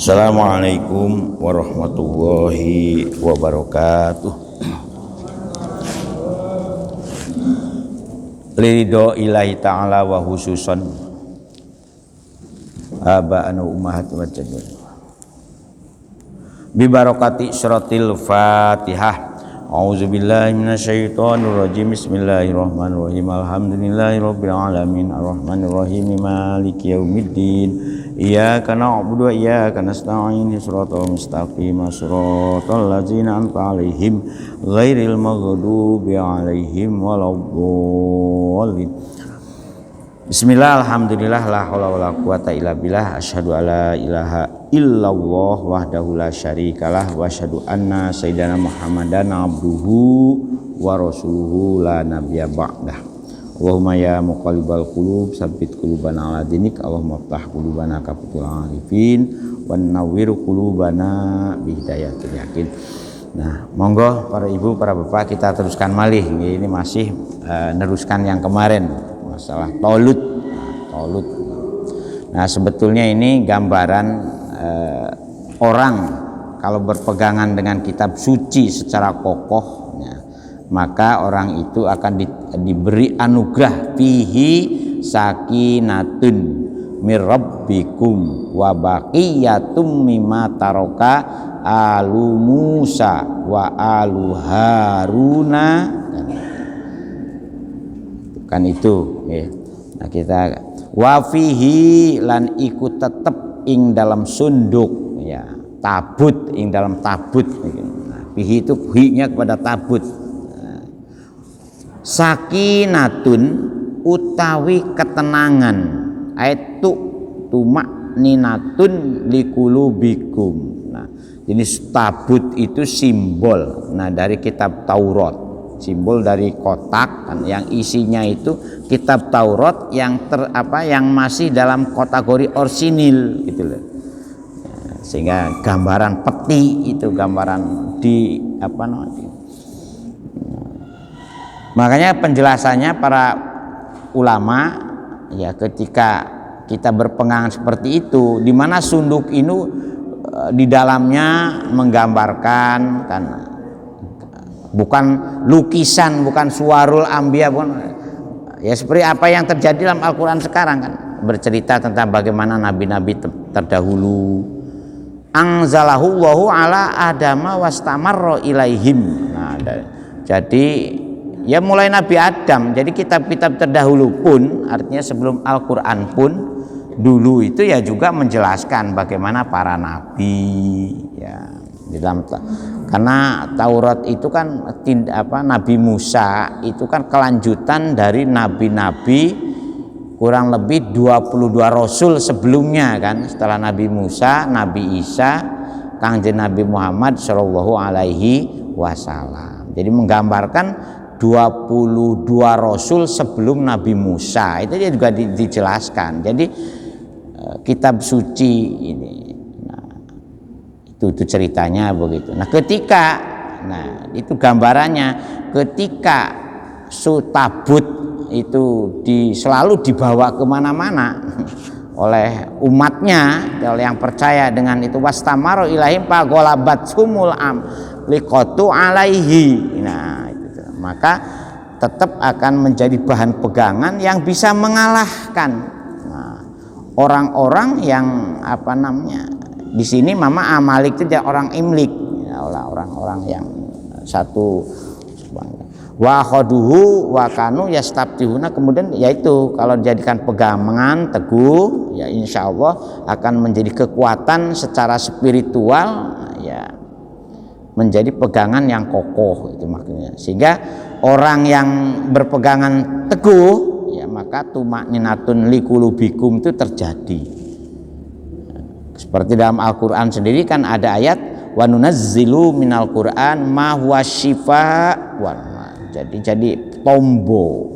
Assalamualaikum warahmatullahi wabarakatuh. Ridho ilahi ta'ala wa khususan aba'ana ummahat wa jadul bi barakati suratil Fatihah. A'udzubillahi minasyaitonir rajim. Bismillahirrahmanirrahim. Alhamdulillahirabbil alamin arrahmanirrahim maliki yaumiddin. Iyyaka na'budu wa iyyaka nasta'in. Shiratal mustaqim shiratal ladzina an'amta 'alaihim ghairil maghdubi 'alaihim waladdallin. Bismillah, alhamdulillah, la haula wala quwata illa billah, asyhadu alla ilaha illallah wahdahu la syarikalah wa asyhadu anna sayyidana Muhammadan abduhu wa rasuluhu la nabiyya ba'dah. Allahumma ya muqallibal qulub tsabbit qulubana ala dinik. Allahumma iftah qulubana ka futul arifin wan nawwir qulubana bi hidayatil yakin. Nah, monggo para ibu, para bapak, kita teruskan malih. Ini masih neruskan yang kemarin, masalah tolut. Nah, sebetulnya ini gambaran orang kalau berpegangan dengan kitab suci secara kokoh, maka orang itu akan diberi anugerah fihi sakinatun mir rabbikum wa baqiyatum mimma taraka alu Musa wa alu Haruna. Kan itu ya. Nah, kita wa fihi lan ikut tetep ing dalam sunduk ya, tabut ing dalam tabut. Nah, fihi itu hi-nya kepada tabut. Nah, sakinatun utawi ketenangan, aitu tumak ninatun likulubikum. Nah, jenis tabut itu simbol. Nah, dari kitab Taurat, simbol dari kotak kan, yang isinya itu kitab Taurat yang yang masih dalam kategori orsinil gitu loh. Sehingga gambaran peti itu gambaran di makanya penjelasannya para ulama ya, ketika kita berpegangan seperti itu, di mana sunduk ini di dalamnya menggambarkan kan, bukan lukisan, bukan suwarul anbiya, bukan ya seperti apa yang terjadi dalam Al-Quran sekarang kan, bercerita tentang bagaimana nabi-nabi terdahulu. Anzalahu Allahu ala adama wastamarra ilaihim. Nah, jadi ya mulai Nabi Adam, jadi kitab-kitab terdahulu pun, artinya sebelum Al-Quran pun dulu itu ya juga menjelaskan bagaimana para nabi ya di dalam, karena Taurat itu kan Nabi Musa itu kan kelanjutan dari nabi-nabi kurang lebih 22 rasul sebelumnya kan, setelah Nabi Musa, Nabi Isa, Kangjeng Nabi Muhammad sallallahu alaihi wasallam. Jadi menggambarkan 22 rasul sebelum Nabi Musa, itu dia juga dijelaskan. Jadi kitab suci ini, nah, itu ceritanya begitu. Nah, itu gambarannya ketika tabut itu selalu dibawa kemana-mana oleh umatnya, oleh yang percaya dengan itu, wastamaru ilahim pagolabat sumul liqatu alaihi. Nah, itu maka tetap akan menjadi bahan pegangan yang bisa mengalahkan orang-orang yang di sini Mama Amalik itu dia orang Imlik ya, orang-orang yang satu wa khaduhu wa kanu yastabtihuna, kemudian yaitu kalau dijadikan pegangan teguh ya insya Allah akan menjadi kekuatan secara spiritual ya, menjadi pegangan yang kokoh itu maknanya, sehingga orang yang berpegangan teguh ya maka tumakninatun likulubikum itu terjadi. Seperti dalam Al-Quran sendiri kan ada ayat wa nunazzilu minal Qur'an ma huwa syifaa wa jadi tombo,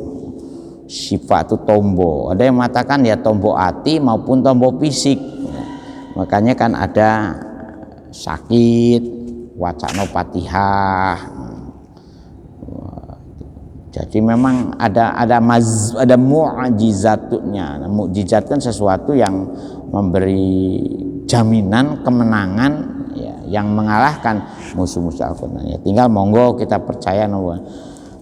syifa itu tombo. Ada yang mengatakan ya tombo hati maupun tombo fisik. Makanya kan ada sakit, wacana patihah. Jadi memang ada mu'jizatnya. Mukjizat kan sesuatu yang memberi jaminan kemenangan ya, yang mengalahkan musuh-musuh Al-Qur'an. Ya, tinggal monggo kita percaya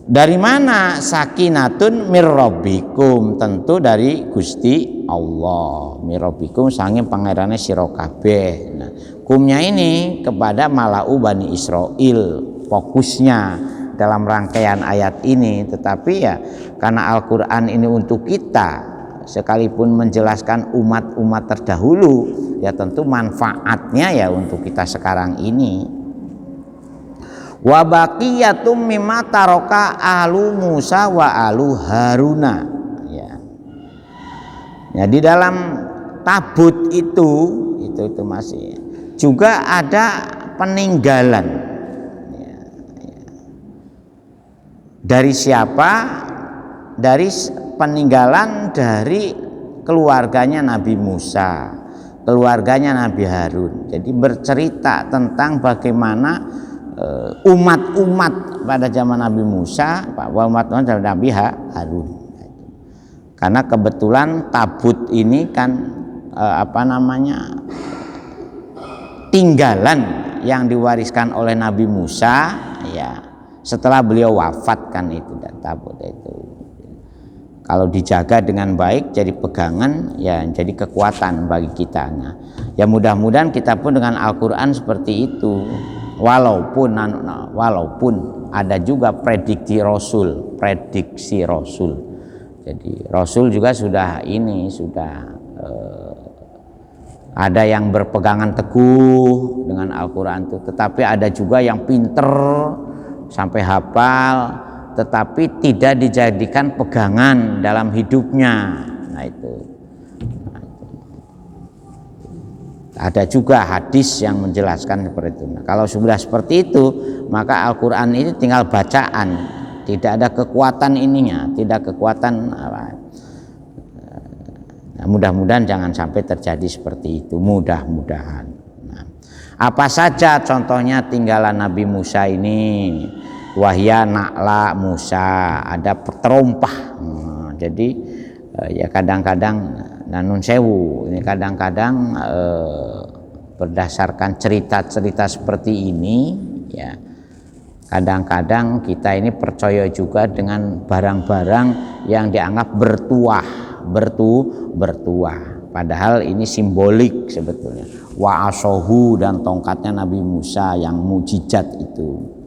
dari mana sakinatun mir rabbikum, tentu dari Gusti Allah. Mir rabbikum sanging pangerane sira kabeh. Nah, kumnya ini kepada Malau Bani Israil fokusnya dalam rangkaian ayat ini, tetapi ya karena Al-Qur'an ini untuk kita, sekalipun menjelaskan umat-umat terdahulu, ya tentu manfaatnya ya untuk kita sekarang ini. Wa baqiyatum mimma taraka ahlu Musa wa ahlu Haruna, ya. Ya, di dalam tabut itu masih juga ada peninggalan, ya, ya. Dari siapa? Dari peninggalan dari keluarganya Nabi Musa, keluarganya Nabi Harun. Jadi bercerita tentang bagaimana umat-umat pada zaman Nabi Musa, umat-umat zaman Nabi Harun. Karena kebetulan tabut ini kan tinggalan yang diwariskan oleh Nabi Musa ya setelah beliau wafat kan itu, dan tabut itu kalau dijaga dengan baik jadi pegangan ya, jadi kekuatan bagi kita. Nah, ya mudah-mudahan kita pun dengan Al-Qur'an seperti itu. Walaupun ada juga prediksi Rasul. Jadi Rasul juga sudah ada yang berpegangan teguh dengan Al-Qur'an itu, tetapi ada juga yang pinter sampai hafal tetapi tidak dijadikan pegangan dalam hidupnya. Nah itu. Ada juga hadis yang menjelaskan seperti itu. Nah, kalau sudah seperti itu, maka Al-Qur'an ini tinggal bacaan, tidak ada kekuatan ininya, tidak kekuatan apa. Nah, mudah-mudahan jangan sampai terjadi seperti itu, mudah-mudahan. Nah, apa saja contohnya tinggalan Nabi Musa ini? Wahya na'la Musa, ada terompah. Nah, jadi ya kadang-kadang nanun sewu ini kadang-kadang berdasarkan cerita-cerita seperti ini ya, kadang-kadang kita ini percaya juga dengan barang-barang yang dianggap bertuah, padahal ini simbolik sebetulnya. Wa asohu, dan tongkatnya Nabi Musa yang mujizat itu.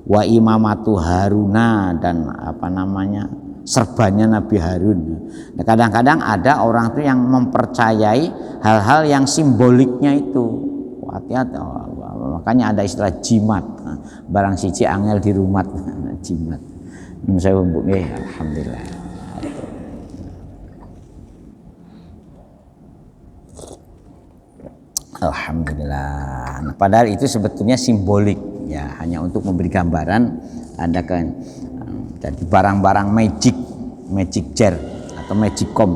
Wa imamatu Haruna, dan serbanya Nabi Harun. Nah, kadang-kadang ada orang itu yang mempercayai hal-hal yang simboliknya itu. Hati-hati, makanya ada istilah jimat. Barang siji angel di rumah jimat. Saya alhamdulillah. Alhamdulillah. Nah, padahal itu sebetulnya simbolik ya, hanya untuk memberi gambaran ada kan. Jadi barang-barang magic jar atau magicom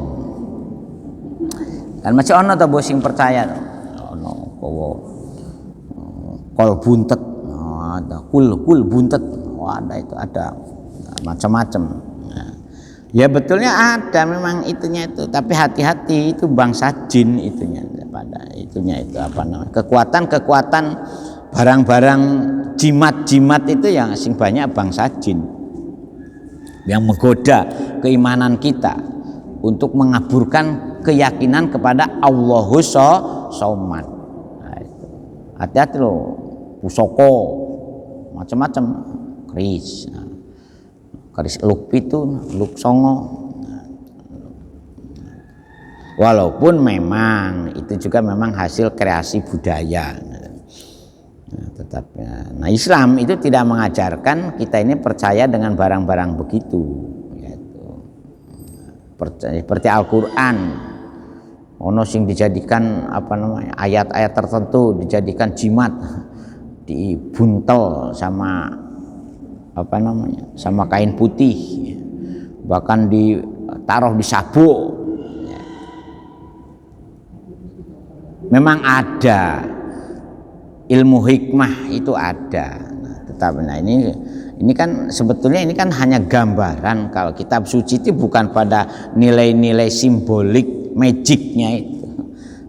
kan masih ono ta bos sing percaya ono kol buntet, ada kul buntet, ada itu ada macam-macam. Ya betulnya ada memang itunya itu, tapi hati-hati itu bangsa jin itunya, pada itunya itu kekuatan barang-barang jimat itu yang sing banyak bangsa jin yang menggoda keimanan kita untuk mengaburkan keyakinan kepada Allahus Somad. Nah, hati-hati loh, pusoko macam-macam, keris luk itu luk songo. Walaupun memang itu juga memang hasil kreasi budaya. Nah, Islam itu tidak mengajarkan kita ini percaya dengan barang-barang begitu, yaitu seperti Al-Qur'an. Ono sing dijadikan ayat-ayat tertentu dijadikan jimat, dibuntel sama sama kain putih, bahkan ditaruh di sabuk. Memang ada ilmu hikmah itu ada. Tetapi ini kan sebetulnya ini kan hanya gambaran. Kalau kitab suci itu bukan pada nilai-nilai simbolik magicnya itu,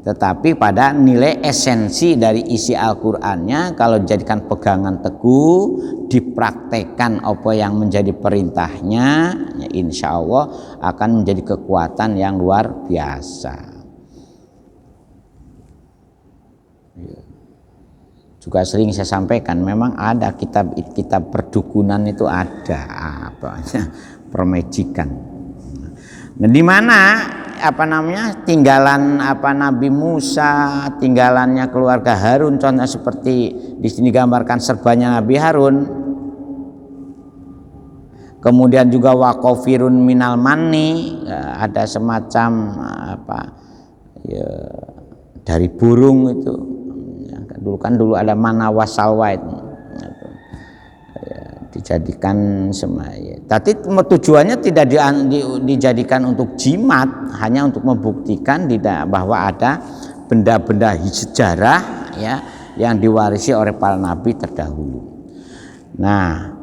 tetapi pada nilai esensi dari isi Al-Qur'annya kalau dijadikan pegangan teguh, dipraktekkan apa yang menjadi perintahnya, ya insya Allah akan menjadi kekuatan yang luar biasa. Juga sering saya sampaikan, memang ada kitab perdukunan itu ada permajikan. Nah, di mana tinggalan Nabi Musa, tinggalannya keluarga Harun, contohnya seperti di sini gambarkan serbanya Nabi Harun. Kemudian juga waqafirun minal manni, ada semacam dari burung itu. Dulu ada mana wasalwa itu. Dijadikan semai. Tapi tujuannya tidak dijadikan untuk jimat, hanya untuk membuktikan bahwa ada benda-benda sejarah ya yang diwarisi oleh para nabi terdahulu. Nah,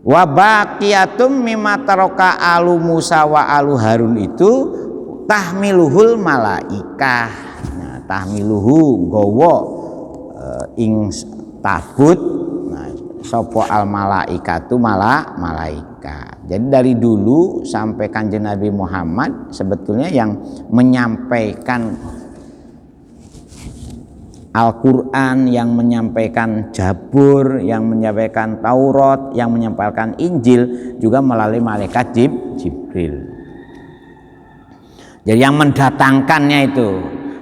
wa baqiyatum mimma taraka alu Musa wa alu Harun itu tahmiluhul malaikah. Nah, tahmiluhu gowo ing tabut. Nah, sopo al malaikatu malaikat. Jadi dari dulu sampai Kanjeng Nabi Muhammad sebetulnya yang menyampaikan Al-Quran, yang menyampaikan Jabur, yang menyampaikan Taurat, yang menyampaikan Injil juga melalui malaikat Jibril. Jadi yang mendatangkannya itu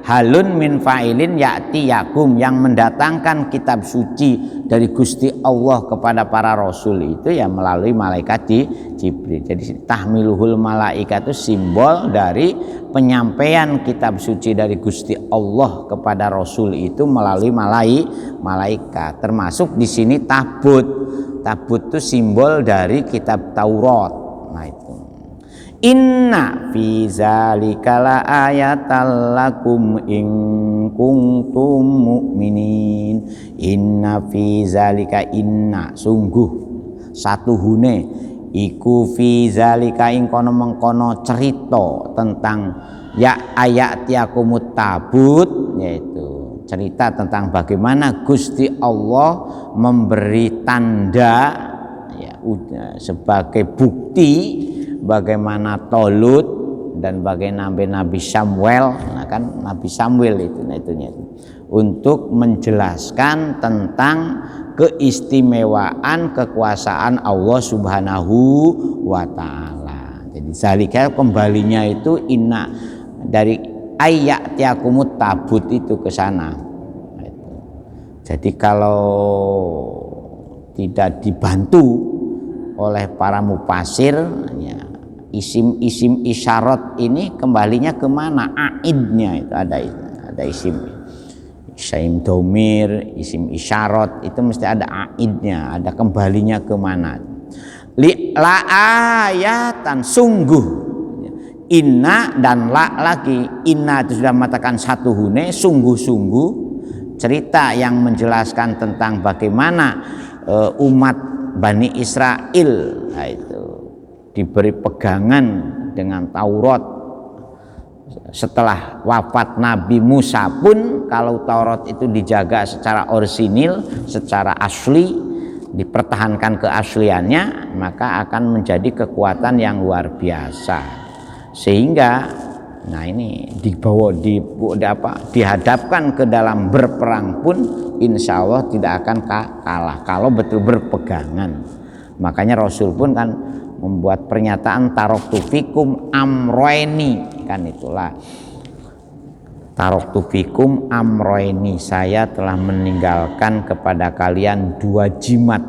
halun min fa'ilin ya'ti yakum, yang mendatangkan kitab suci dari Gusti Allah kepada para rasul itu ya melalui malaikat Jibril. Jadi tahmiluhul malaika itu simbol dari penyampaian kitab suci dari Gusti Allah kepada rasul itu melalui malaikat. Termasuk di sini tabut. Tabut itu simbol dari kitab Taurat. Nah itu. Inna fi zalika la ayatal lakum in kuntum mu'minin. Inna fi zalika, inna sungguh satuhune iku fi zalika ing kono mengkono cerita tentang ya ayat yakumut tabut, yaitu cerita tentang bagaimana Gusti Allah memberi tanda ya sebagai bukti bagaimana Tolut dan bagaimana Nabi Samuel, nah kan Nabi Samuel itu, untuk menjelaskan tentang keistimewaan kekuasaan Allah Subhanahu wa Ta'ala. Jadi zalika kembalinya itu inna dari ayat yakumut tabut itu ke sana. Jadi kalau tidak dibantu oleh para mufasir ya, isim isyarat ini kembalinya kemana? Aidnya itu ada isim domir, isim isyarat itu mesti ada aidnya, ada kembalinya kemana. La ayatan sungguh, inna dan la lagi. Inna itu sudah mengatakan satu hune, sungguh-sungguh cerita yang menjelaskan tentang bagaimana umat Bani Israel nah itu diberi pegangan dengan Taurat setelah wafat Nabi Musa pun. Kalau Taurat itu dijaga secara orisinil, secara asli, dipertahankan keasliannya, maka akan menjadi kekuatan yang luar biasa. Sehingga nah ini dihadapkan ke dalam berperang pun insya Allah tidak akan kalah kalau betul berpegangan. Makanya Rasul pun kan membuat pernyataan taraktu fikum amroini, kan itulah taraktu fikum amroini, saya telah meninggalkan kepada kalian dua jimat,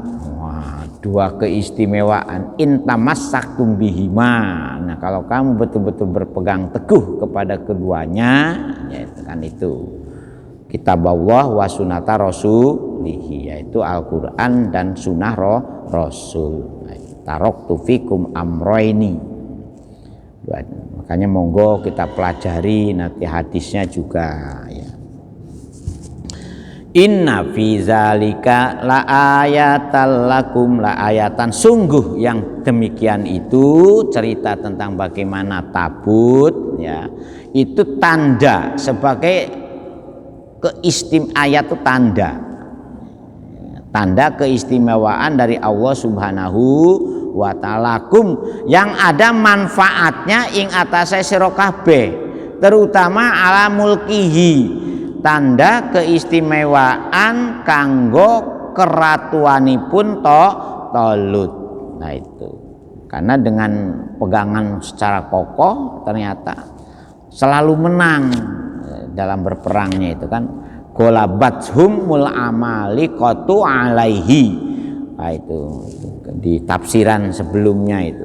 dua keistimewaan, intamassaktum bihima. Nah kalau kamu betul-betul berpegang teguh kepada keduanya, yaitu kan itu kitab Allah wa sunnata rasulihi, yaitu Al-Quran dan sunnah Rasul. Taraktu fikum amroini. Makanya monggo kita pelajari nanti hadisnya juga ya. Inna fi zalika la ayatal lakum, la ayatan sungguh yang demikian itu cerita tentang bagaimana tabut ya. Itu tanda sebagai ayat itu tanda keistimewaan dari Allah Subhanahu wa ta'ala yang ada manfaatnya ing atase sira kabeh, terutama ala mulkihi, tanda keistimewaan kanggo keratuanipun Talut. Nah itu karena dengan pegangan secara kokoh ternyata selalu menang dalam berperangnya itu kan, golabathum mul amalikatu alaihi. Nah, itu di tafsiran sebelumnya itu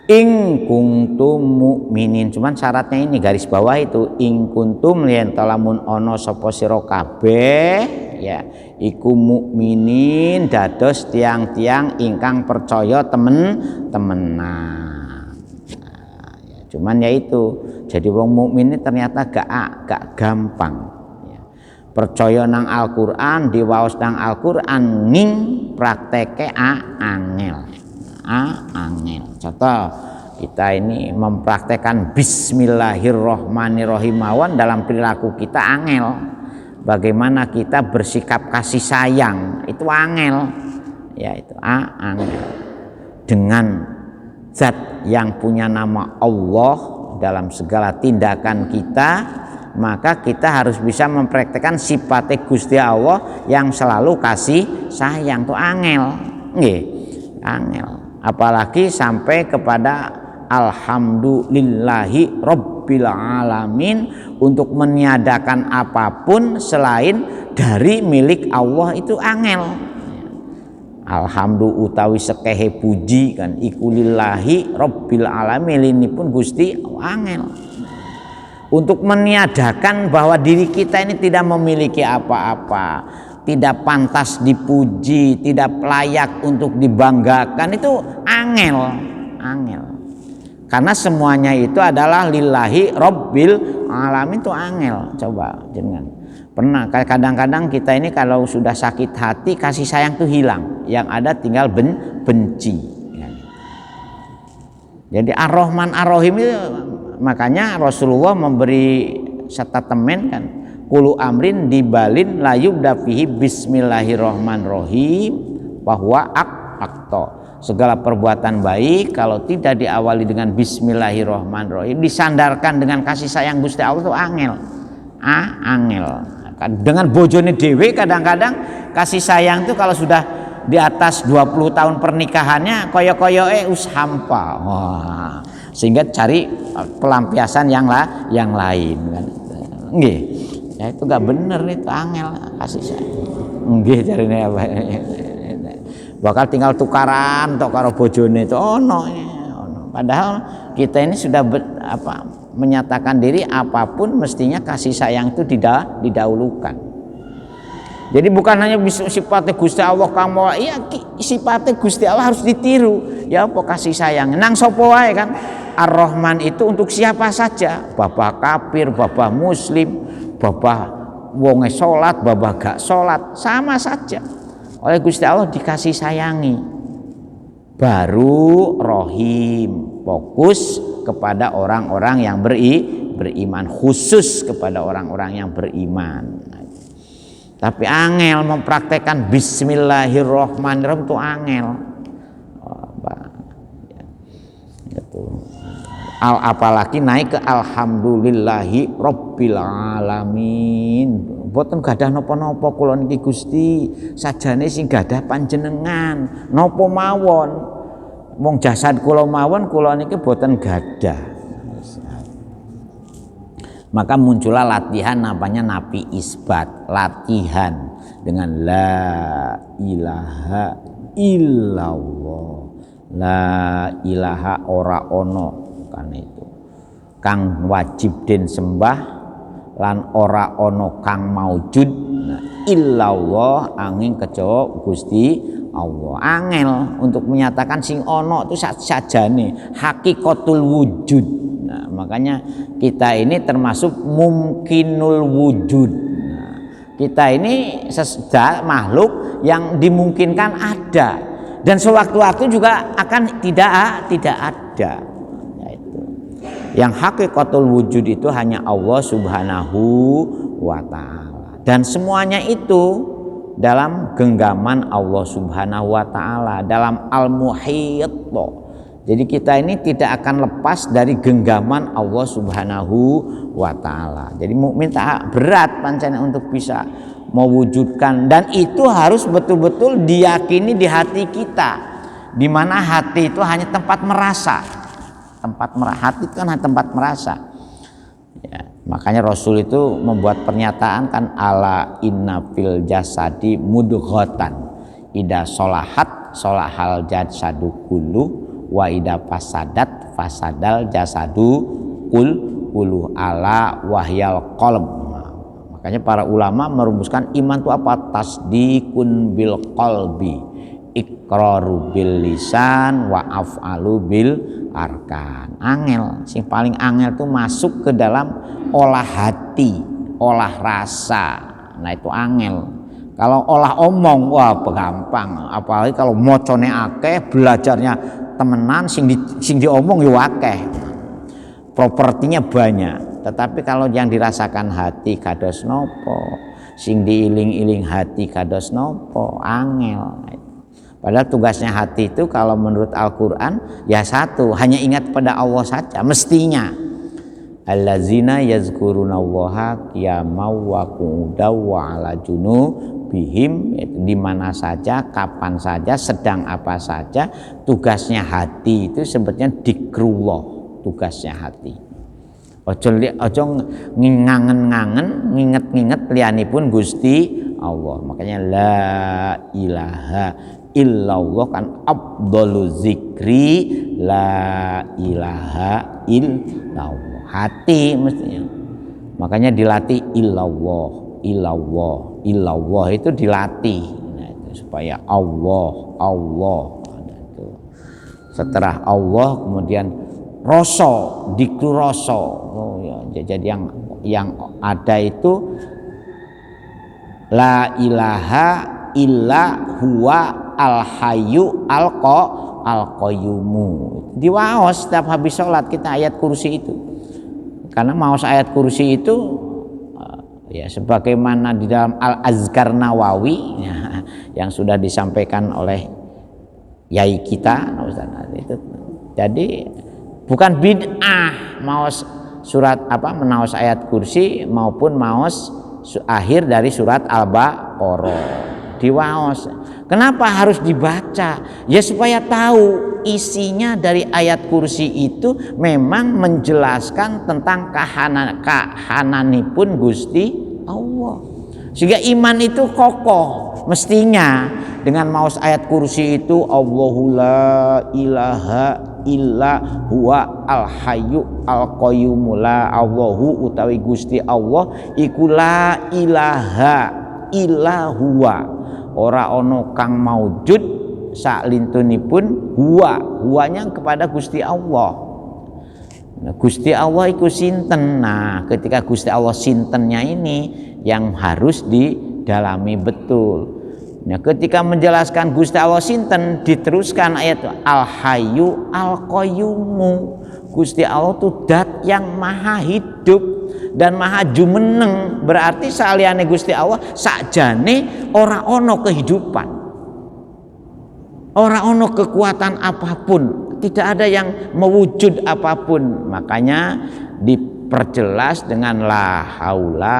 ing kuntum mukminin, cuman syaratnya ini garis bawah itu ing kuntum yen talamun ono sapa sira kabeh ya iku mukminin dados tiang-tiang ingkang percaya temenan. Nah, ya, cuman ya itu jadi wong mukmin ini ternyata gak gampang ya. Percaya nang Al-Qur'an, diwaos nang Al-Qur'an ning prakteke angel. Angel. Contoh kita ini mempraktekkan bismillahirrohmanirrohim mawon dalam perilaku kita angel. Bagaimana kita bersikap kasih sayang itu angel. Ya itu angel. Dengan zat yang punya nama Allah dalam segala tindakan kita, maka kita harus bisa mempraktekkan sifat Gusti Allah yang selalu kasih sayang itu angel. Nggih, angel. Apalagi sampai kepada alhamdulillahi rabbil alamin, untuk meniadakan apapun selain dari milik Allah itu angel. Alhamdulillah utawi sekehe puji kan iku lillahi rabbil alamin, ini pun Gusti angel. Untuk meniadakan bahwa diri kita ini tidak memiliki apa-apa, tidak pantas dipuji, tidak layak untuk dibanggakan, itu angel. Karena semuanya itu adalah lillahi rabbil alamin, itu angel. Coba jangan pernah, kadang-kadang kita ini kalau sudah sakit hati kasih sayang itu hilang, yang ada tinggal benci. Jadi Ar-Rahman Ar-Rahim itu, makanya Rasulullah memberi statement kan, kulu amrin dibalin layub dafihi bismillahirrohmanirrohim bahwa akto. Segala perbuatan baik kalau tidak diawali dengan bismillahirrohmanirrohim, disandarkan dengan kasih sayang Gusti Allah itu angel. Angel. Dengan bojone dewe kadang-kadang kasih sayang itu kalau sudah di atas 20 tahun pernikahannya koyo-koyoe hampa. Wah, sehingga cari pelampiasan yang lain kan. Nggih. Ya itu gak bener itu angel kasih sayang. Nggih jarine apa. Bakal tinggal tukaran tok karo bojone itu ono. Padahal kita ini sudah menyatakan diri apapun mestinya kasih sayang itu didahulukan. Jadi bukan hanya sifatnya Gusti Allah kamu, iya sifatnya Gusti Allah harus ditiru. Ya apa kasih sayang nang sapa wae kan. Ar-Rahman itu untuk siapa saja, babah kafir, babah muslim, babah wonge salat, babah gak salat, sama saja. Oleh Gusti Allah dikasih sayangi. Baru Rohim, fokus kepada orang-orang yang beriman, khusus kepada orang-orang yang beriman. Tapi angel mempraktekkan bismillahirrohmanirrohim itu angel. Apalagi naik ke alhamdulillahi rabbil alamin. Mboten gadah napa-napa kula niki Gusti, sajane sing gadah panjenengan. Napa mawon? Wong jasad kula mawon kula niki mboten gadah. Maka muncullah latihan namanya nafi isbat, latihan dengan la ilaha illallah. La ilaha ora ono kan itu kang wajib den sembah lan ora ono kang maujud illallah angin kejawa Gusti Allah. Angel untuk menyatakan sing ono itu sajane hakikatul wujud. Nah, makanya kita ini termasuk mungkinul wujud. Nah, kita ini makhluk yang dimungkinkan ada dan sewaktu-waktu juga akan tidak ada. Yang hakikatul wujud itu hanya Allah Subhanahu wa ta'ala, dan semuanya itu dalam genggaman Allah Subhanahu wa ta'ala, dalam al-muhit. Jadi kita ini tidak akan lepas dari genggaman Allah Subhanahu wa ta'ala. Jadi mukmin tak berat pancen untuk bisa mewujudkan, dan itu harus betul-betul diyakini di hati kita, di mana hati itu hanya tempat merasa. Hati itu kan hanya tempat merasa. Ya, makanya Rasul itu membuat pernyataan kan, ala inna fil jasadi mudghatan ida solahat solahal jasadu kullu wa ida fasadat fasadal jasadu kullu ala wahyal qalb. Makanya para ulama merumuskan iman itu apa? Tasdikun bil qalbi, iqraru bil lisan, wa af'alu bil arkan. Angel, sing paling angel itu masuk ke dalam olah hati, olah rasa. Nah itu angel. Kalau olah omong, wah gampang. Apalagi kalau mocone akeh, belajarnya temenan, sing diomong yo akeh. Propertinya banyak. Tetapi kalau yang dirasakan hati kados nopo, sing diiling-iling hati kados nopo, angel. Padahal tugasnya hati itu kalau menurut Al-Quran ya satu, hanya ingat pada Allah saja mestinya. Allazina yazkurunallaha qiyaman wa qu'udan wa ala junubihim, di mana saja, kapan saja, sedang apa saja. Tugasnya hati itu sebetulnya dzikrullah, tugasnya hati. Ojo ngangen-ngangen, nginget-nginget liyanipun Gusti Allah. Makanya la ilaha illallah kan afdhalu zikri, la ilaha illallah. Hati mestinya. Makanya dilatih illallah itu dilatih. Nah, itu supaya Allah. Nah, itu. Setelah Allah kemudian rasa, dikru rasa. Oh ya, jadi yang ada itu la ilaha illa huwa al-hayyu al-qayyumu. Diwaos setiap habis sholat kita ayat kursi itu. Karena maos ayat kursi itu ya sebagaimana di dalam Al-Azkar Nawawi ya, yang sudah disampaikan oleh yai kita itu. Jadi bukan bid'ah maos surat menaos ayat kursi maupun maos akhir dari surat Al-Baqarah. Diwaos. Kenapa harus dibaca? Ya supaya tahu isinya dari ayat kursi itu memang menjelaskan tentang kahananipun Gusti Allah. Sehingga iman itu kokoh. Mestinya dengan maos ayat kursi itu Allahu la ilaha illa huwa al-hayyu al-qayyum, la Allahu utawi Gusti Allah iku la ilaha illa huwa, ora ono kang maujud saklintunipun huwanya kepada Gusti Allah. Nah, Gusti Allah iku sinten. Nah, ketika Gusti Allah sintennya ini yang harus didalami betul. Nah, ketika menjelaskan Gusti Allah sinten, diteruskan ayat Al-Hayyu Al-Qayyumu. Gusti Allah itu dat yang maha hidup dan maha jumeneng. Berarti saliyane Gusti Allah sakjane ora ono kehidupan, ora ono kekuatan apapun, tidak ada yang mewujud apapun. Makanya diperjelas dengan la haula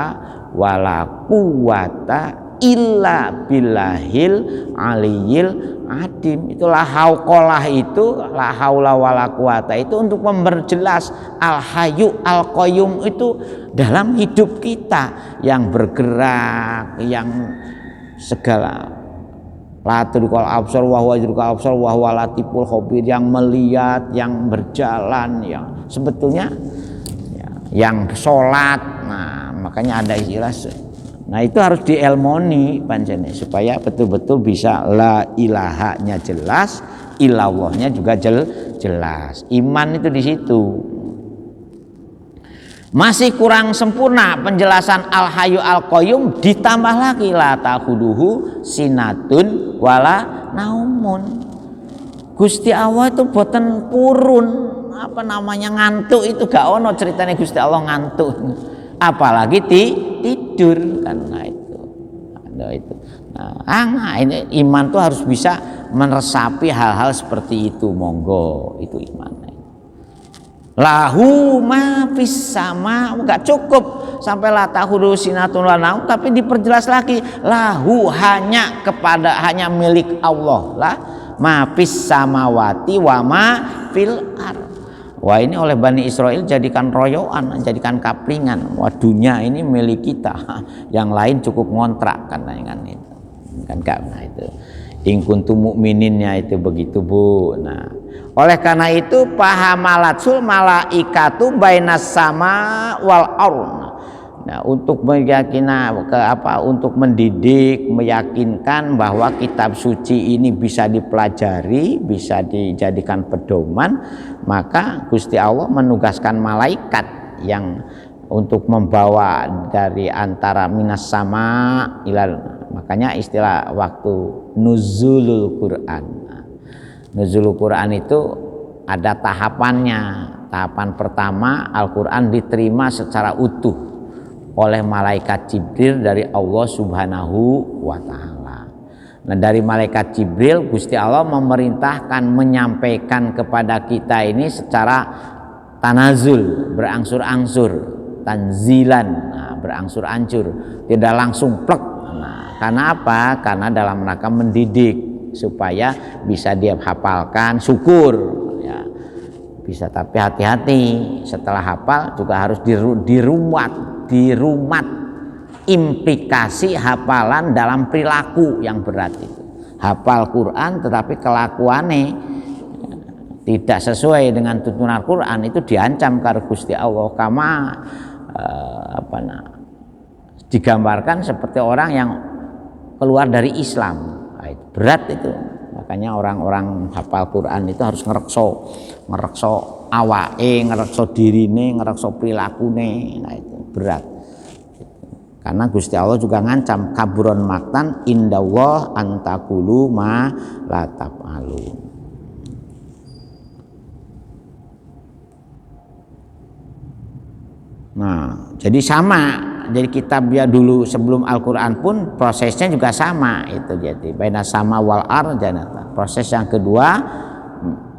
wala quwata illa billahil aliyil adim. Itu la hauqalah itu, la haula wala quwata itu untuk memperjelas al-hayyu al-qayyum itu dalam hidup kita yang bergerak, yang segala la tudrikul absar wa huwa yudrikul absar wa huwa latiful khabir, yang melihat, yang berjalan, yang sebetulnya ya, yang sholat. Nah, makanya ada istilah. Nah, itu harus dielmoni pancene supaya betul-betul bisa la ilahanya jelas, ilallahnya juga jelas. Iman itu di situ. Masih kurang sempurna penjelasan al-hayyu al-qayyum, ditambah lagi la ta'khuduhu sinatun wala naumun. Gusti Allah itu boten purun, ngantuk itu gak ono ceritanya Gusti Allah ngantuk, apalagi tidur kan. Nah itu ini iman tuh harus bisa meresapi hal-hal seperti itu. Monggo, itu iman. Lahu ma fis sama, enggak cukup sampai la ta'khudhu sinatun wa naum, tapi diperjelas lagi, lahu hanya milik Allah lah, ma fis samawati wa ma fil ar. Wah, ini oleh Bani Israel jadikan royoan, jadikan kaplingan. Wah, dunia ini milik kita, yang lain cukup ngontrak kan itu. Kan itu. In kuntum mu'mininnya itu begitu, Bu. Nah, oleh karena itu pahamalatul malaikatu bainas sama wal ardh. Nah, untuk untuk mendidik, meyakinkan bahwa kitab suci ini bisa dipelajari, bisa dijadikan pedoman, maka Gusti Allah menugaskan malaikat yang untuk membawa dari antara minas sama ilal. Makanya istilah waktu nuzulul Quran. Nuzulul Quran itu ada tahapannya. Tahapan pertama, Al-Quran diterima secara utuh oleh malaikat Jibril dari Allah Subhanahu wa ta'ala. Nah, dari malaikat Jibril Gusti Allah memerintahkan menyampaikan kepada kita ini secara tanazul, berangsur-angsur, tanzilan, berangsur-angsur, tidak langsung plek. Nah, karena apa? Karena dalam rangka mendidik supaya bisa dia hafalkan, syukur ya. Bisa, tapi hati-hati, setelah hafal juga harus dirumat implikasi hafalan dalam perilaku yang berat itu. Hafal Quran tetapi kelakuannya tidak sesuai dengan tuntunan Quran, itu diancam karo Gusti Allah, digambarkan seperti orang yang keluar dari Islam. Nah, itu berat itu. Makanya orang-orang hafal Quran itu harus ngerekso awake, ngerekso dirine, ngerekso prilakune. Nah, itu berat. Karena Gusti Allah juga ngancam kaburon maktan indallah antakulu ma la taf'alu. Nah, jadi sama. Jadi kitab ya dulu sebelum Al-Quran pun prosesnya juga sama itu. Jadi baina sama wal arjanata. Proses yang kedua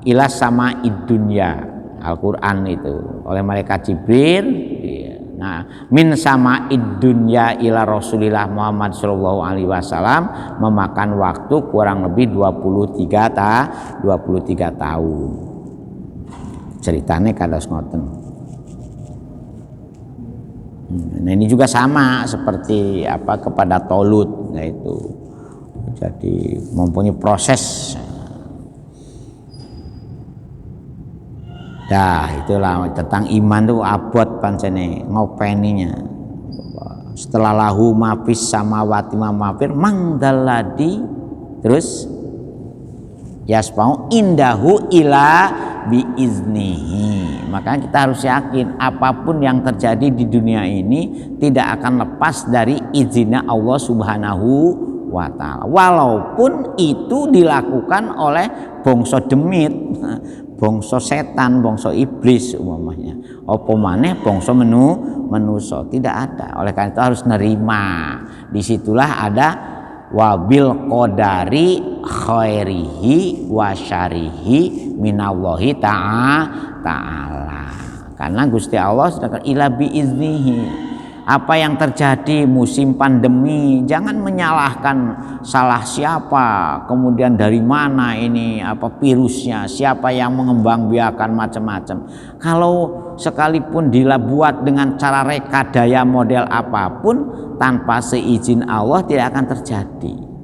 ila sama idunya Al-Quran itu oleh malaikat Jibril. Nah, min sama idunya ila Rasulillah Muhammad sallallahu alaihi wasallam memakan waktu kurang lebih 23 tahun. Ceritanya kados ngoten. Nah, ini juga sama seperti kepada Tolut, yaitu jadi mempunyai proses. Itulah tentang iman tuh abot pancene ngopeninya. Setelah lahu mafis samawati mafir mangdaladi, terus yasmau indahu ila biiznihi. Makanya kita harus yakin apapun yang terjadi di dunia ini tidak akan lepas dari izinnya Allah Subhanahu wa ta'ala, walaupun itu dilakukan oleh bangsa demit, bangsa setan, bangsa iblis umpamanya, apa maneh bangsa manusia, tidak ada. Oleh karena itu harus nerima. Disitulah ada wabil qadari khairihi wa syarihi minallahi ta'ala. Karena Gusti Allah sedangkan ila biiznihi. Apa yang terjadi musim pandemi, jangan menyalahkan salah siapa, kemudian dari mana ini virusnya, siapa yang mengembangbiakan macam-macam. Kalau sekalipun dibuat dengan cara rekadaya model apapun, tanpa seizin Allah tidak akan terjadi.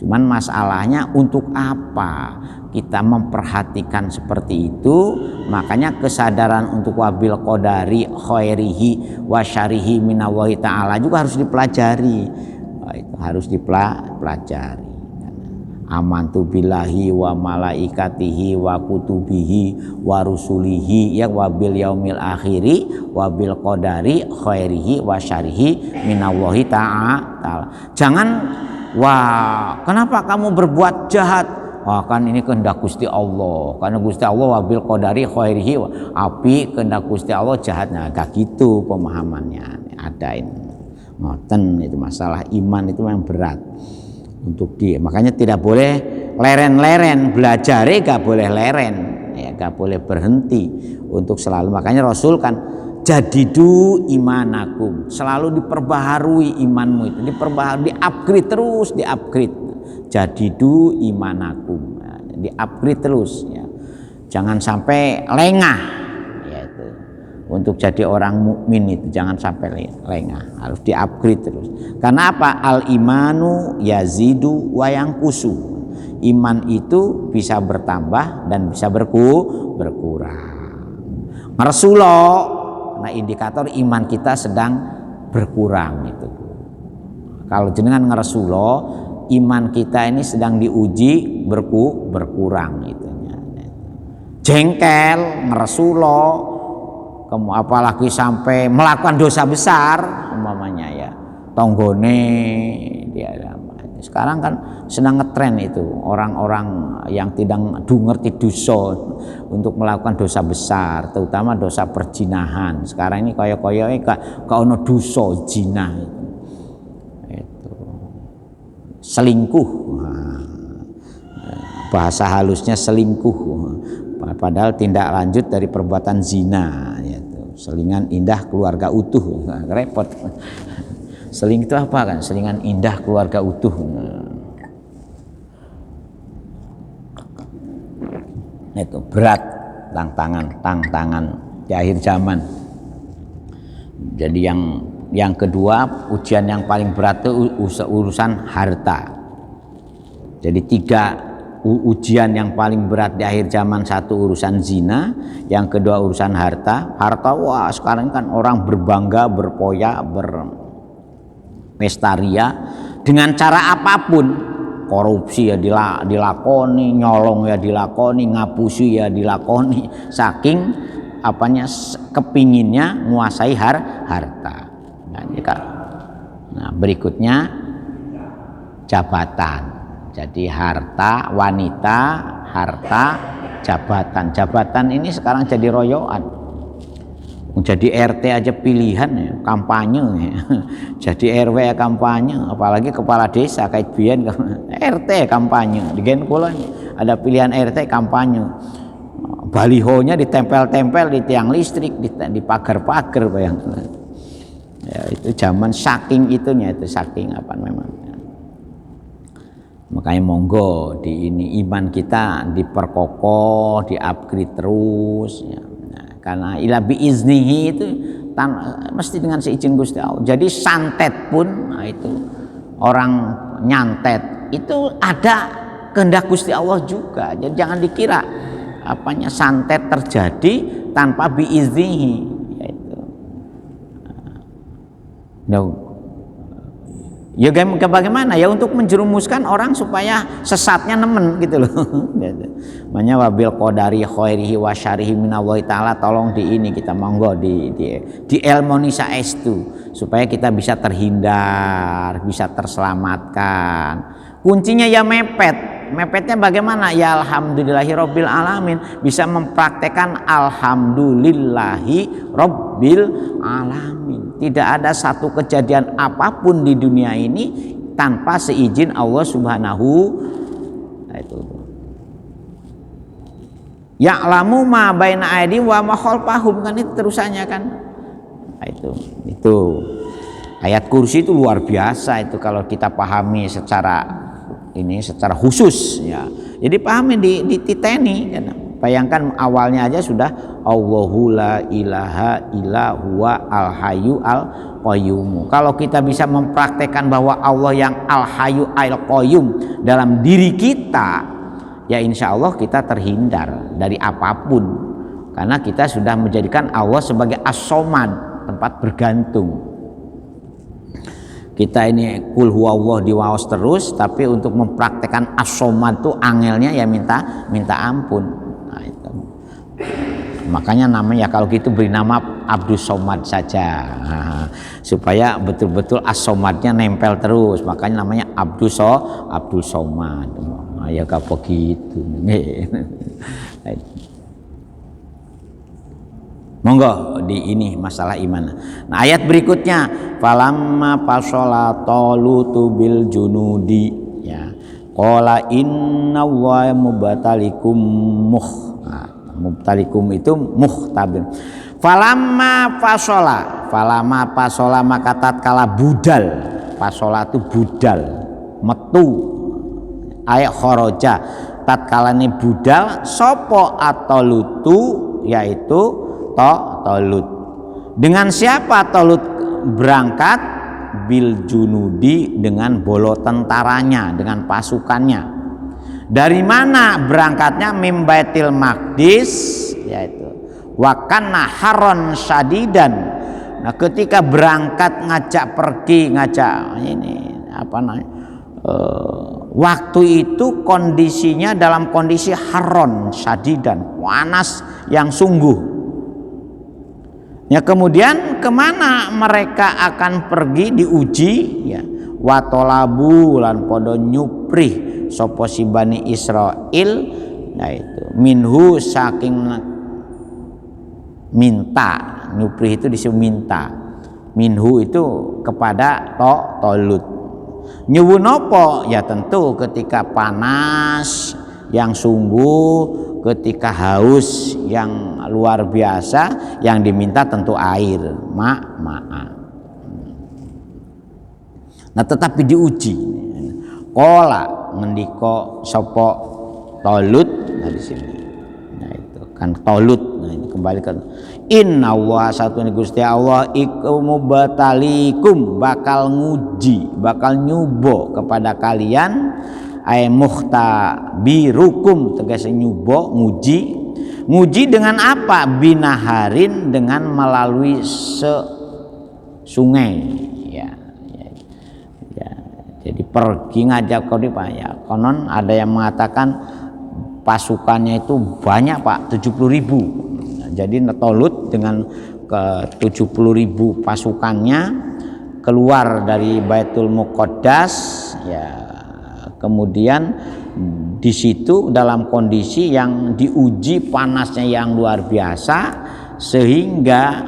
Cuman masalahnya untuk apa kita memperhatikan seperti itu? Makanya kesadaran untuk wabil qadari khairihi wa syarihi minallahi ta'ala juga harus dipelajari. Itu harus dipelajari. Amantu billahi wa malaikatihi wa kutubihi wa rusulihi ya wabil yaumil akhiri wabil qadari khairihi wa syarihi minallahi ta'ala. Jangan, wah, kenapa kamu berbuat jahat? wah kan ini kehendak Gusti Allah, karena Gusti Allah wabil qadari khairihi, api kehendak Gusti Allah jahatnya, gak gitu pemahamannya. Ada ini ngoten, itu masalah iman itu memang berat untuk makanya tidak boleh leren-leren, belajar gak boleh leren ya, gak boleh berhenti untuk selalu. Makanya Rasul kan jadidu imanakum, selalu diperbaharui imanmu itu, diperbaharui, di-upgrade terus, di-upgrade. Jadidu imanakum, di-upgrade terus ya. Jangan sampai lengah ya itu. Untuk jadi orang mukmin itu jangan sampai lengah, harus di-upgrade terus. Karena apa? Al imanu yazidu wa yanqusu. Iman itu bisa bertambah dan bisa berkurang. Rasulullah, nah indikator iman kita sedang berkurang itu. Kalau jenengan ngeresulo, iman kita ini sedang diuji berkurang itu. Jengkel ngeresulo, kamu apalagi sampai melakukan dosa besar umpamanya ya, tonggone dia. Sekarang kan sedang ngetren itu orang-orang yang tidak ngerti dosa untuk melakukan dosa besar, terutama dosa perzinahan. Sekarang ini kaya-kaya ono dosa zina itu. Selingkuh. Bahasa halusnya selingkuh. Padahal tindak lanjut dari perbuatan zina yaitu selingan indah keluarga utuh. Repot. Seling itu apa kan? Selingan indah keluarga utuh. Itu berat tantangan di akhir zaman. Jadi yang kedua, ujian yang paling berat itu urusan harta. Jadi 3 ujian yang paling berat di akhir zaman. 1 urusan zina, yang kedua urusan harta. Harta, wah sekarang kan orang berbangga, berpoya, pestaria dengan cara apapun. Korupsi ya dilakoni, nyolong ya dilakoni, ngapusi ya dilakoni, saking apanya kepinginnya menguasai harta. Nah, berikutnya jabatan. Jadi harta wanita, harta jabatan. Jabatan ini sekarang jadi royoan. Jadi RT aja pilihan ya, kampanye ya. Jadi RW kampanye, apalagi kepala desa kayak biyen RT kampanye. Di Gen Kulon ada pilihan RT kampanye. Balihonya ditempel-tempel di tiang listrik, di pagar-pagar, bayangkan. Ya, itu zaman saking itunya, itu saking apa memang. Makanya monggo di ini iman kita diperkokoh, di-upgrade terus ya. Karena ila biiznihi itu mesti dengan seizin Gusti Allah. Jadi santet pun, nah itu orang nyantet itu ada kehendak Gusti Allah juga. Jadi jangan dikira apanya santet terjadi tanpa biiznihi yaitu. Ya bagaimana ya untuk menjerumuskan orang supaya sesatnya nemen gitu loh. Makanya wabil qadari khairihi wa syarihi minallahi taala, tolong di ini kita monggo di elmoni saestu supaya kita bisa terhindar, bisa terselamatkan. Kuncinya ya mepet. Mepetnya bagaimana? Ya alhamdulillahi rabbil alamin, bisa mempraktekkan alhamdulillahi rabbil alamin. Tidak ada satu kejadian apapun di dunia ini tanpa seizin Allah Subhanahu. Nah, itu. Ya'lamu ma baina aydihim wa ma khalfahum, kan itu terusannya kan. Nah, itu. Ayat kursi itu luar biasa itu kalau kita pahami secara khusus ya. Jadi pahami di titeni kan. Bayangkan awalnya aja sudah Allahu la ilaha illa huwa al hayyu al qayyum. Kalau kita bisa mempraktekkan bahwa Allah yang al hayyu al qayyum dalam diri kita, ya insya Allah kita terhindar dari apapun. Karena kita sudah menjadikan Allah sebagai as-somad, tempat bergantung. Kita ini kul huwallah diwaos terus, tapi untuk mempraktekkan as-somad itu angelnya ya minta ampun. Nah, itu. Makanya namanya kalau gitu beri nama Abdus Somad saja, supaya betul-betul as-somadnya nempel terus. Makanya namanya Abdus Somad. Ya apa gitu. Monggo di ini masalah iman. Nah, ayat berikutnya falamma fasala talutu bil junudi ya. Qala inna wa mubatalikum mubtalikum itu muhtabir. Falamma fasola maka tatkala budal. Fasola itu budal, metu. Ayat kharaja tatkala ini budal sopo atau lutu yaitu Tolut. Dengan siapa Tolut berangkat? Bil junudi dengan bolo tentaranya, dengan pasukannya. Dari mana berangkatnya? Mim Baitil Maqdis, yaitu wakana haron syadidan. Nah, ketika berangkat ngajak ini apa namanya? Waktu itu kondisinya dalam kondisi haron syadidan, panas yang sungguh. Ya, kemudian kemana mereka akan pergi diuji ya, watolabu lan podo nyuprih sopo si Bani Israil, yaitu minhu saking minta, nyuprih itu disebut minta, minhu itu kepada Tolut. Nyuwun apa? Ya tentu ketika panas yang sungguh, ketika haus yang luar biasa, yang diminta tentu air, ma'a. Nah, tetapi diuji. Kola ngendiko sopo Tolut. Nah, di sini. Nah, itu kan Tolut. Nah, ini kembali ke inna wa satune Gusti Allah iku mubatalikum, bakal nguji, bakal nyubo kepada kalian. Ay mukhtabirukum, tegasnya nyubo, nguji dengan apa? Binaharin, dengan melalui sungai ya. Jadi pergi ngajak kau ya. Konon ada yang mengatakan pasukannya itu banyak Pak, 70.000. Jadi Tolut dengan ke 70.000 pasukannya keluar dari Baitul Muqaddas ya. Kemudian di situ dalam kondisi yang diuji panasnya yang luar biasa, sehingga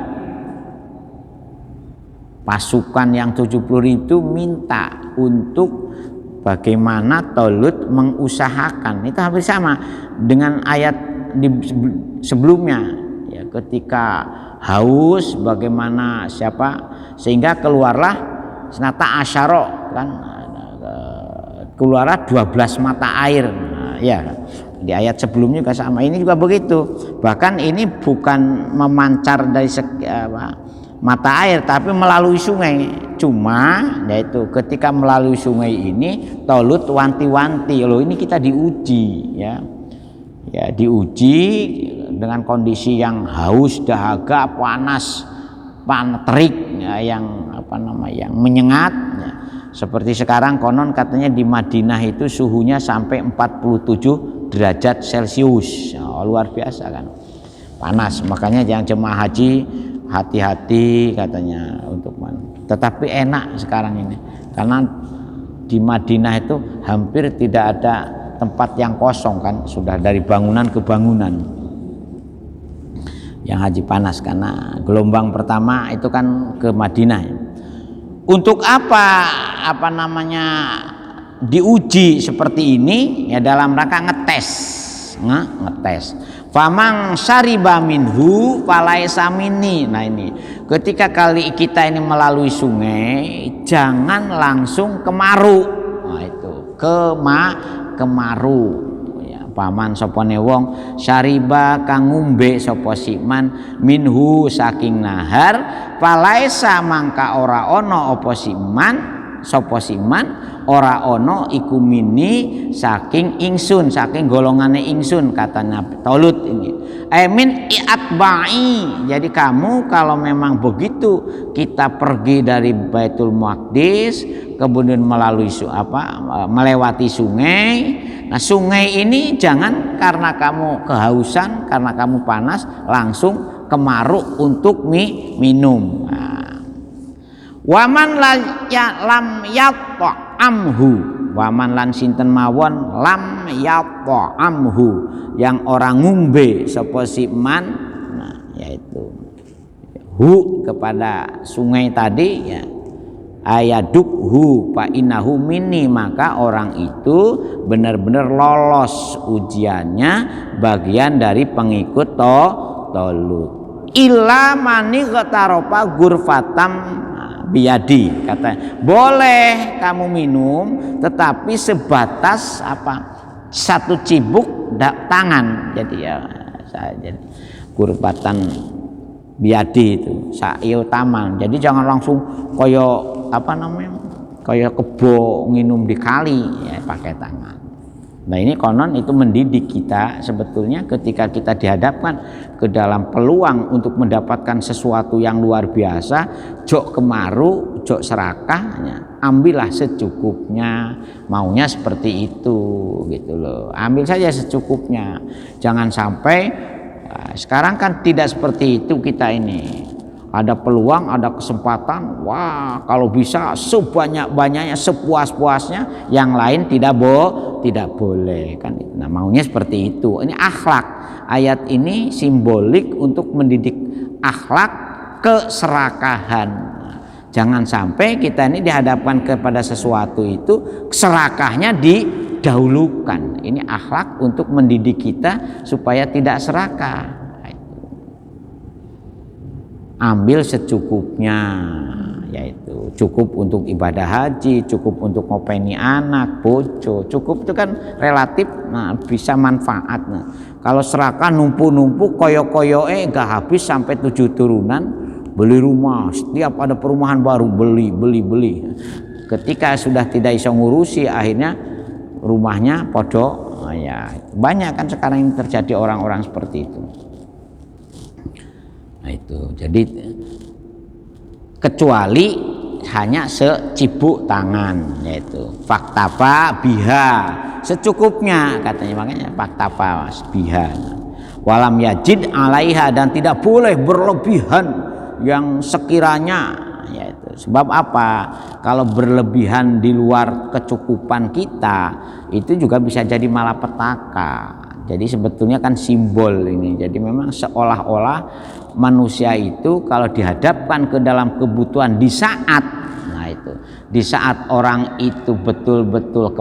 pasukan yang 70.000 itu minta untuk bagaimana Tolut mengusahakan. Itu hampir sama dengan ayat di sebelumnya ya, ketika haus bagaimana sehingga keluarlah senata asyara kan, keluarlah 12 mata air. Nah, ya di ayat sebelumnya juga sama, ini juga begitu. Bahkan ini bukan memancar dari mata air tapi melalui sungai. Cuma yaitu ketika melalui sungai ini Tolut wanti-wanti, loh ini kita diuji ya. Ya diuji dengan kondisi yang haus, dahaga, panas, terik ya, yang yang menyengat ya. Seperti sekarang konon katanya di Madinah itu suhunya sampai 47 derajat Celcius. Oh, luar biasa kan. Panas. Makanya yang jemaah haji hati-hati katanya untuk tetapi enak sekarang ini. Karena di Madinah itu hampir tidak ada tempat yang kosong kan, sudah dari bangunan ke bangunan. Yang haji panas karena gelombang pertama itu kan ke Madinah. Untuk apa namanya diuji seperti ini ya, dalam rangka ngetes. Famang syariba minhu falaisa minni. Nah ini ketika kali kita ini melalui sungai jangan langsung kemaru. Nah itu kemaru. Paman sopone wong syariba kang ngombe sapa siman minhu saking nahar falaisa mangka ora ana apa siman sapa siman ora ana iku mini saking ingsun, saking golongane ingsun, kata Nabi Tolut ini. Min i'atba'i. Jadi kamu kalau memang begitu kita pergi dari Baitul Maqdis kemudian melalui melewati sungai. Nah, sungai ini jangan karena kamu kehausan, karena kamu panas langsung kemaruk untuk minum. Nah, waman lam yat'amhu. waman lan sinten mawon lam yata'amhu yang orang ngumbe sapa si man, nah yaitu hu kepada sungai tadi ya, ayadukhu fa innahu minni, maka orang itu benar-benar lolos ujiannya, bagian dari pengikut Talut. Illa mani ghataropa gurfatam biyadi, katanya boleh kamu minum tetapi sebatas apa, satu cibuk tangan. Jadi ya jadi gurfatan biadi itu sail taman, jadi jangan langsung koyo apa namanya, koyo kebo nginum di kali ya, pakai tangan. Nah ini konon itu mendidik kita sebetulnya ketika kita dihadapkan ke dalam peluang untuk mendapatkan sesuatu yang luar biasa, jok kemaru, jok serakahnya, ambillah secukupnya, maunya seperti itu gitu loh, ambil saja secukupnya, jangan sampai. Nah, sekarang kan tidak seperti itu kita ini. Ada peluang, ada kesempatan, wah kalau bisa sebanyak-banyaknya, sepuas-puasnya, yang lain tidak boleh kan. Nah maunya seperti itu. Ini akhlak. Ayat ini simbolik untuk mendidik akhlak keserakahan. Jangan sampai kita ini dihadapkan kepada sesuatu itu serakahnya didahulukan. Ini akhlak untuk mendidik kita supaya tidak serakah. Ambil secukupnya, yaitu cukup untuk ibadah haji, cukup untuk ngopeni anak, bojo, cukup itu kan relatif, nah, bisa manfaat. Nah, kalau serakah numpuk-numpuk koyo-koyoe gak habis sampai 7 turunan, beli rumah, setiap ada perumahan baru beli. Ketika sudah tidak bisa ngurusi, akhirnya rumahnya podok. Nah, ya banyak kan sekarang yang terjadi orang-orang seperti itu. Nah itu, jadi kecuali hanya secibuk tangan, yaitu faktapa biha, secukupnya katanya, makanya faktapa biha. Walam yajid alaiha, dan tidak boleh berlebihan yang sekiranya, yaitu sebab apa? Kalau berlebihan di luar kecukupan kita itu juga bisa jadi malapetaka. Jadi sebetulnya kan simbol ini. Jadi memang seolah-olah manusia itu kalau dihadapkan ke dalam kebutuhan di saat, nah itu di saat orang itu betul-betul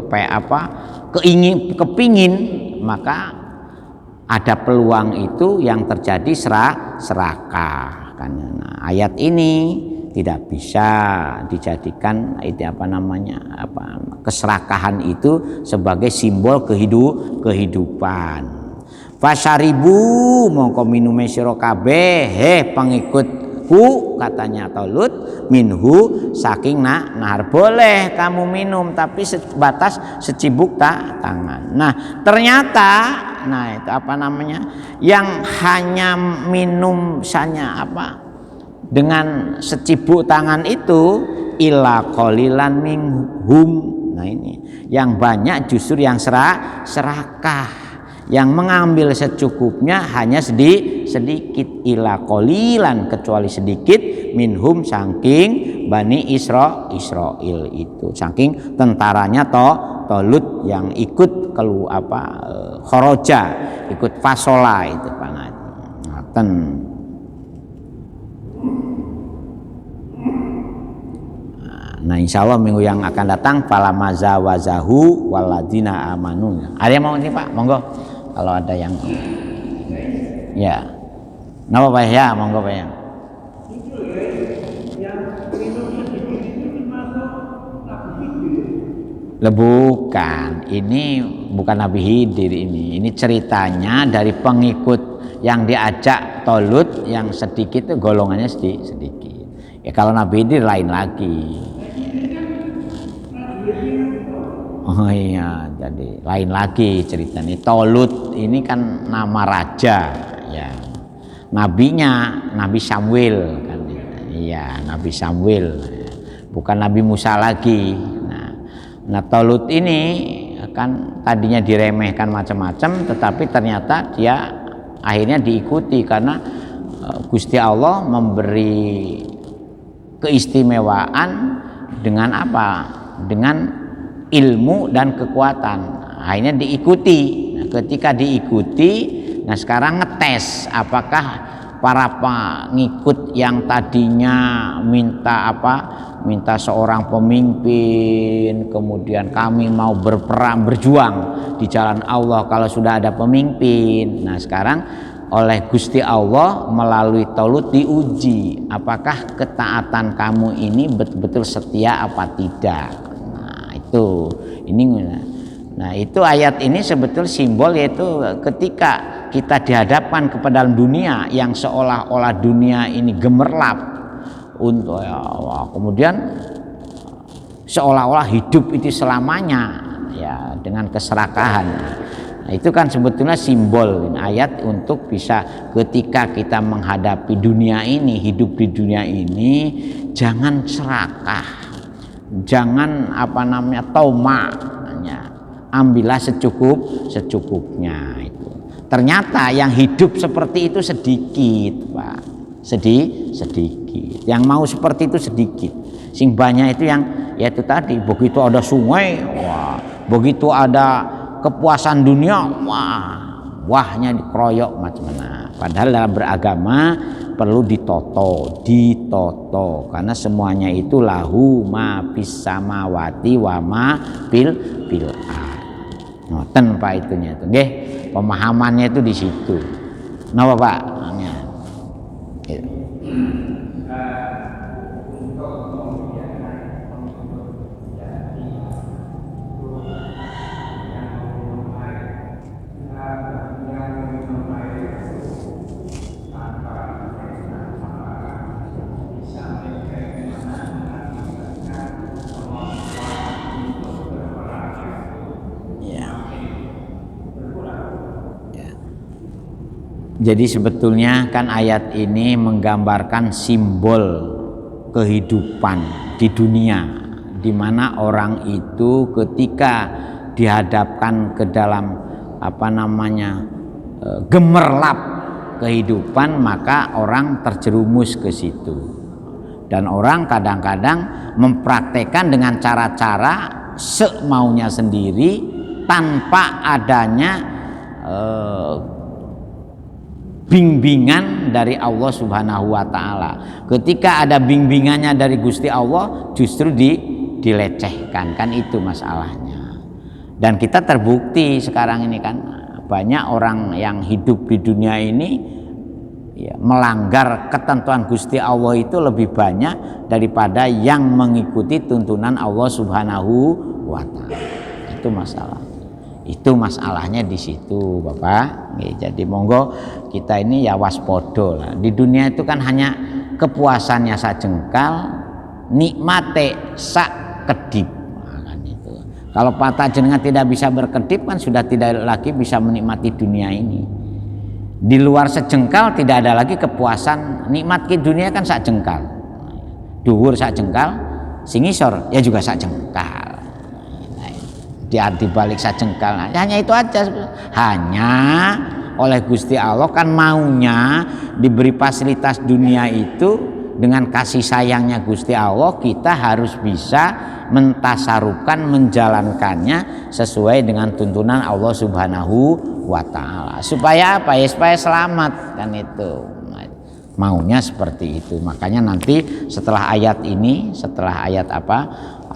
kepingin, maka ada peluang itu yang terjadi serakah kan. Nah, ayat ini tidak bisa dijadikan itu keserakahan itu sebagai simbol kehidupan. Fasaribu mongko minume sira kabeh pengikutku, katanya Talut, minhu saking nahar, boleh kamu minum tapi sebatas secibuk tangan. Nah ternyata itu yang hanya minum dengan secibuk tangan itu ila qalilan minhum. Nah ini yang banyak justru yang serakah. Yang mengambil secukupnya hanya sedikit, ila qalilan, kecuali sedikit, minhum saking Bani Israil itu, saking tentaranya Talut yang ikut khoroja, ikut fasola itu banget. Nah insya Allah minggu yang akan datang falamaza wazahu waladina amanu. Ada yang mau ini Pak? Monggo. Kalau ada yang ya, napa Pak ya? Monggo Pak ya. Bukan, ini bukan Nabi Khidir ini. Ini ceritanya dari pengikut yang diajak Talut yang sedikit itu golongannya sedikit. Ya kalau Nabi Khidir lain lagi. Oh iya, jadi lain lagi ceritanya. Talut ini kan nama raja, ya. Nabinya Nabi Samuel kan. Iya, Nabi Samuel. Bukan Nabi Musa lagi. Nah, Talut ini kan tadinya diremehkan macam-macam, tetapi ternyata dia akhirnya diikuti karena Gusti Allah memberi keistimewaan dengan apa? Dengan ilmu dan kekuatan. Akhirnya diikuti. Nah, ketika diikuti, nah sekarang ngetes apakah para pengikut yang tadinya minta seorang pemimpin, kemudian kami mau berperang berjuang di jalan Allah kalau sudah ada pemimpin. Nah sekarang oleh Gusti Allah melalui Talut diuji apakah ketaatan kamu ini betul-betul setia apa tidak. Nah itu ayat ini sebetulnya simbol, yaitu ketika kita dihadapkan kepada dunia yang seolah-olah dunia ini gemerlap untuk ya Allah, kemudian seolah-olah hidup itu selamanya ya dengan keserakahan. Nah, itu kan sebetulnya simbol ayat untuk bisa ketika kita menghadapi dunia ini, hidup di dunia ini, jangan serakah, jangan tauma, ambillah secukupnya itu. Ternyata yang hidup seperti itu sedikit, Pak. Sedikit. Yang mau seperti itu sedikit. Sing banyak itu yang ya itu tadi, begitu ada sungai, wah, begitu ada kepuasan dunia, wahnya dikeroyok macam mana. Padahal dalam beragama perlu ditoto karena semuanya itu lahu ma fis samawati wa ma fil ard. Ngoten Pak itunya itu. Nggih, pemahamannya itu di situ. Napa Pak? Jadi sebetulnya kan ayat ini menggambarkan simbol kehidupan di dunia, di mana orang itu ketika dihadapkan ke dalam gemerlap kehidupan, maka orang terjerumus ke situ. Dan orang kadang-kadang mempraktekkan dengan cara-cara semaunya sendiri tanpa adanya bimbingan dari Allah Subhanahu wa taala. Ketika ada bimbingannya dari Gusti Allah, justru dilecehkan, kan itu masalahnya. Dan kita terbukti sekarang ini kan banyak orang yang hidup di dunia ini ya, melanggar ketentuan Gusti Allah itu lebih banyak daripada yang mengikuti tuntunan Allah Subhanahu wa taala. Itu masalah. Itu masalahnya di situ, Bapak. Jadi monggo kita ini ya waspodo lah. Di dunia itu kan hanya kepuasannya sajengkal, nikmate sak kedip. Nah, kan itu. Kalau patah jenengan tidak bisa berkedip kan sudah tidak lagi bisa menikmati dunia ini. Di luar sejengkal tidak ada lagi kepuasan. Nikmat ke dunia kan sak jengkal. Dhuwur sak jengkal, sing ngisor ya juga sak jengkal. Di balik sajengkal, hanya itu aja. Hanya oleh Gusti Allah kan maunya diberi fasilitas dunia itu dengan kasih sayangnya Gusti Allah, kita harus bisa mentasarukan, menjalankannya sesuai dengan tuntunan Allah Subhanahu wa taala. Supaya apa ya? Supaya selamat, kan itu. Maunya seperti itu. Makanya nanti setelah ayat ini,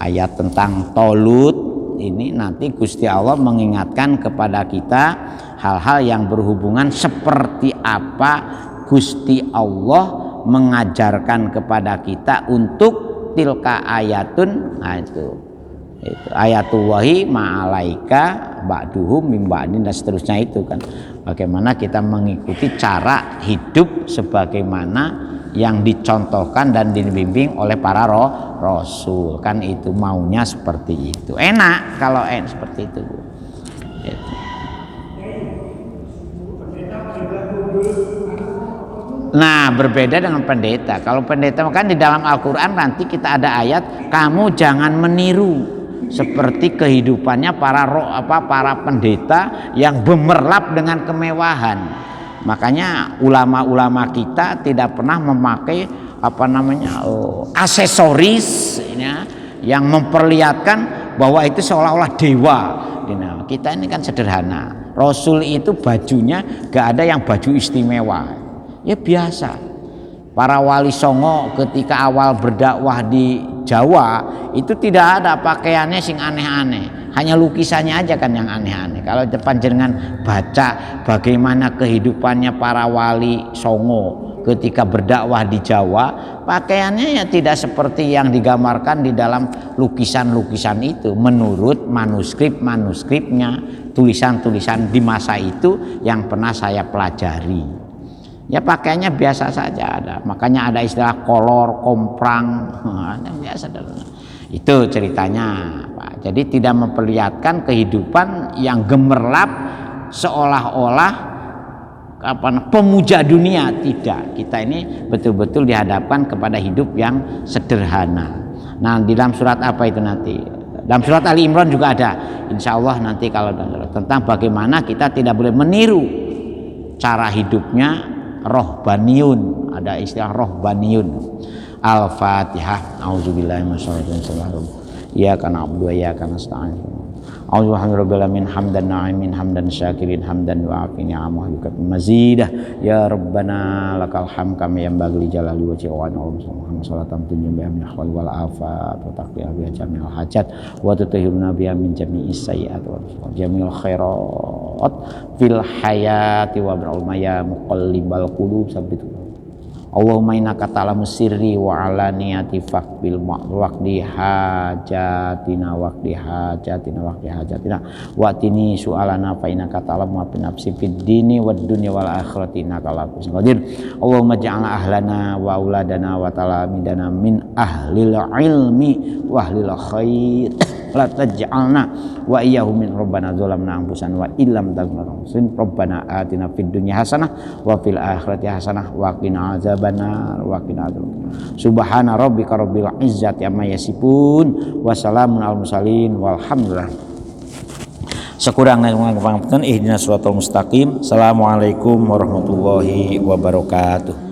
ayat tentang Talut ini, nanti Gusti Allah mengingatkan kepada kita hal-hal yang berhubungan seperti apa Gusti Allah mengajarkan kepada kita untuk tilka ayatun. Nah, itu ayatullahi ma'alaika ba'duhum mim ba'din dan seterusnya itu kan. Bagaimana kita mengikuti cara hidup sebagaimana yang dicontohkan dan dibimbing oleh para rasul, kan itu maunya seperti itu. Enak kalau seperti itu. Gitu. Nah, berbeda dengan pendeta. Kalau pendeta kan di dalam Al-Qur'an nanti kita ada ayat, kamu jangan meniru seperti kehidupannya para pendeta yang gemerlap dengan kemewahan. Makanya ulama-ulama kita tidak pernah memakai aksesoris ya, yang memperlihatkan bahwa itu seolah-olah dewa. Kita ini kan sederhana. Rasul itu bajunya gak ada yang baju istimewa, ya biasa. Para wali songo ketika awal berdakwah di Jawa itu tidak ada pakaiannya sing aneh-aneh, hanya lukisannya aja kan yang aneh-aneh. Kalau panjenengan baca bagaimana kehidupannya para wali songo ketika berdakwah di Jawa, pakaiannya ya tidak seperti yang digambarkan di dalam lukisan-lukisan itu menurut manuskrip-manuskripnya, tulisan-tulisan di masa itu yang pernah saya pelajari. Ya pakaiannya biasa saja ada, makanya ada istilah kolor, komprang, biasa. Itu ceritanya, Pak. Jadi tidak memperlihatkan kehidupan yang gemerlap seolah-olah pemuja dunia, tidak. Kita ini betul-betul dihadapkan kepada hidup yang sederhana. Nah, di dalam surat apa itu nanti? Dalam surat Ali Imran juga ada. Insya Allah nanti kalau tentang bagaimana kita tidak boleh meniru cara hidupnya rohbaniyun, ada istilah rohbaniyun. Al-Fatihah. Auzubillahi minasyaitonir rajim. Iyyaka na'budu wa iyyaka nasta'in. Alhamdulillahirabbil hamdan na'imin hamdan syakirin hamdan wa afini amahluka mazidah ya rabbana lakal hamd kama yanbaghi li jalali wajhi wa Muhammad sallallahu alaihi wasallam ahwal wal afat wa taqdiya bi jami'il hajat wa tutahhiruna biha min jami'is sayyi'at wa jami'il khairat fil hayati wa bil ya muqallibal qulub sabbit Allahumma innaka ta'lamu sirri wa alaniyati faqbil waqdi hajatina waqtini su'alana fa innaka ta'lamu ma fi nafsi fid dini wad dunya wal akhirati innaka ala kulli qadir. Allahumma ja'alna ahlana wa auladana wa talamidana min ahlil ilmi wa ahlil khair la taj'alna wa iyyahum min rabbana zalamna anfusana wa illam taghfir rabbana atina fid dunya hasanah wa fil akhirati hasanah wa qina azabannar wa qina adzabannar. Subhana rabbika rabbil izzati amma yasifun wa salamun al mursalin walhamdulillah. Sekurang-kurangnya pangapunten ihdinas siratal mustaqim. Assalamualaikum warahmatullahi wabarakatuh.